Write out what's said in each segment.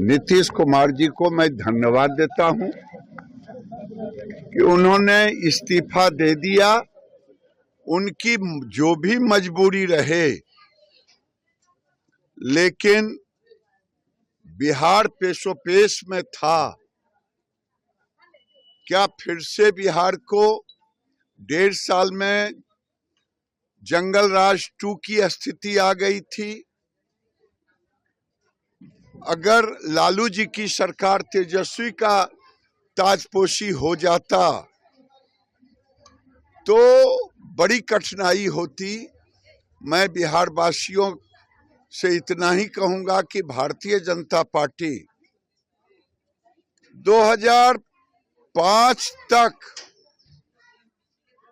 नीतीश कुमार जी को मैं धन्यवाद देता हूं कि उन्होंने इस्तीफा दे दिया। उनकी जो भी मजबूरी रहे, लेकिन बिहार पेशोपेश में था। क्या फिर से बिहार को 1.5 साल में जंगल राज 2 की स्थिति आ गई थी? अगर लालू जी की सरकार तेजस्वी का ताजपोशी हो जाता तो बड़ी कठिनाई होती। मैं बिहार वासियों से इतना ही कहूंगा कि भारतीय जनता पार्टी 2005 तक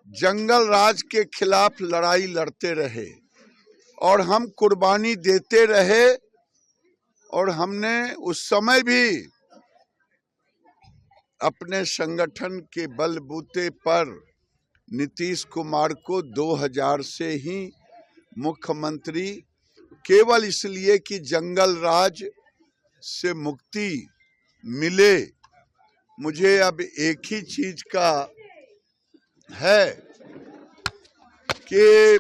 जंगल राज के खिलाफ लड़ाई लड़ते रहे और हम कुर्बानी देते रहे, और हमने उस समय भी अपने संगठन के बलबूते पर नीतीश कुमार को 2000 से ही मुख्यमंत्री, केवल इसलिए कि जंगल राज से मुक्ति मिले। मुझे अब एक ही चीज का है कि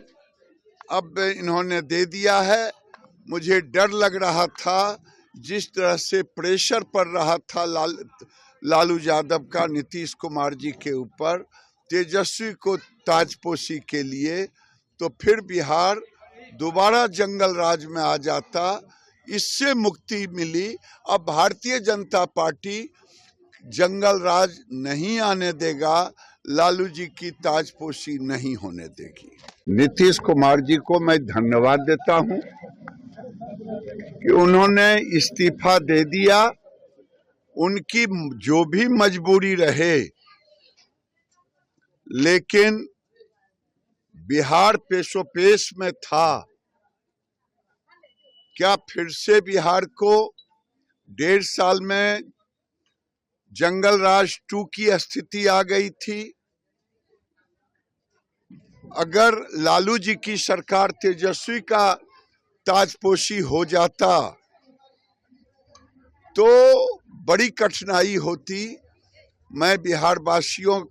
अब इन्होंने दे दिया है। मुझे डर लग रहा था, जिस तरह से प्रेशर पड़ रहा था लालू यादव का नीतीश कुमार जी के ऊपर तेजस्वी को ताजपोशी के लिए, तो फिर बिहार दोबारा जंगल राज में आ जाता। इससे मुक्ति मिली। अब भारतीय जनता पार्टी जंगल राज नहीं आने देगा, लालू जी की ताजपोशी नहीं होने देगी। नीतीश कुमार जी को मैं धन्यवाद देता हूं कि उन्होंने इस्तीफा दे दिया। उनकी जो भी मजबूरी रहे, लेकिन बिहार पेशोपेश में था। क्या फिर से बिहार को 1.5 साल में जंगल राज 2 की स्थिति आ गई थी? अगर लालू जी की सरकार तेजस्वी का ताजपोशी हो जाता तो बड़ी कठिनाई होती। मैं बिहार वासियों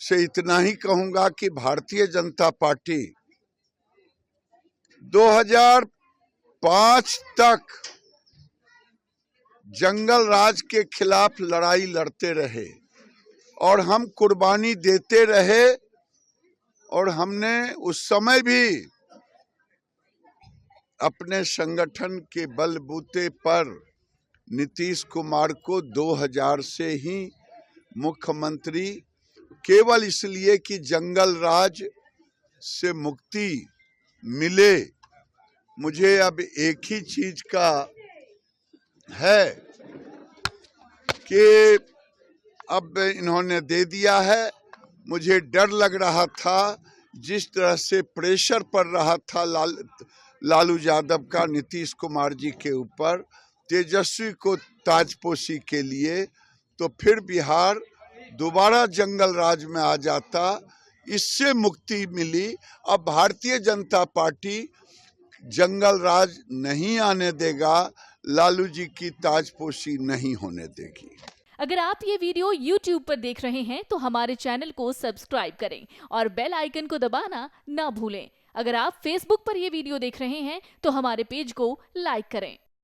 से इतना ही कहूंगा कि भारतीय जनता पार्टी 2005 तक जंगल राज के खिलाफ लड़ाई लड़ते रहे और हम कुर्बानी देते रहे, और हमने उस समय भी अपने संगठन के बलबूते पर नीतीश कुमार को 2000 से ही मुख्यमंत्री, केवल इसलिए कि जंगल राज से मुक्ति मिले। मुझे अब एक ही चीज का है कि अब इन्होंने दे दिया है। मुझे डर लग रहा था, जिस तरह से प्रेशर पड़ रहा था लालू यादव का नीतीश कुमार जी के ऊपर तेजस्वी को ताजपोशी के लिए, तो फिर बिहार दोबारा जंगल राज में आ जाता। इससे मुक्ति मिली। अब भारतीय जनता पार्टी जंगल राज नहीं आने देगा, लालू जी की ताजपोशी नहीं होने देगी। अगर आप ये वीडियो YouTube पर देख रहे हैं तो हमारे चैनल को सब्सक्राइब करें और बेल आइकन को दबाना ना भूलें। अगर आप Facebook पर ये वीडियो देख रहे हैं तो हमारे पेज को लाइक करें।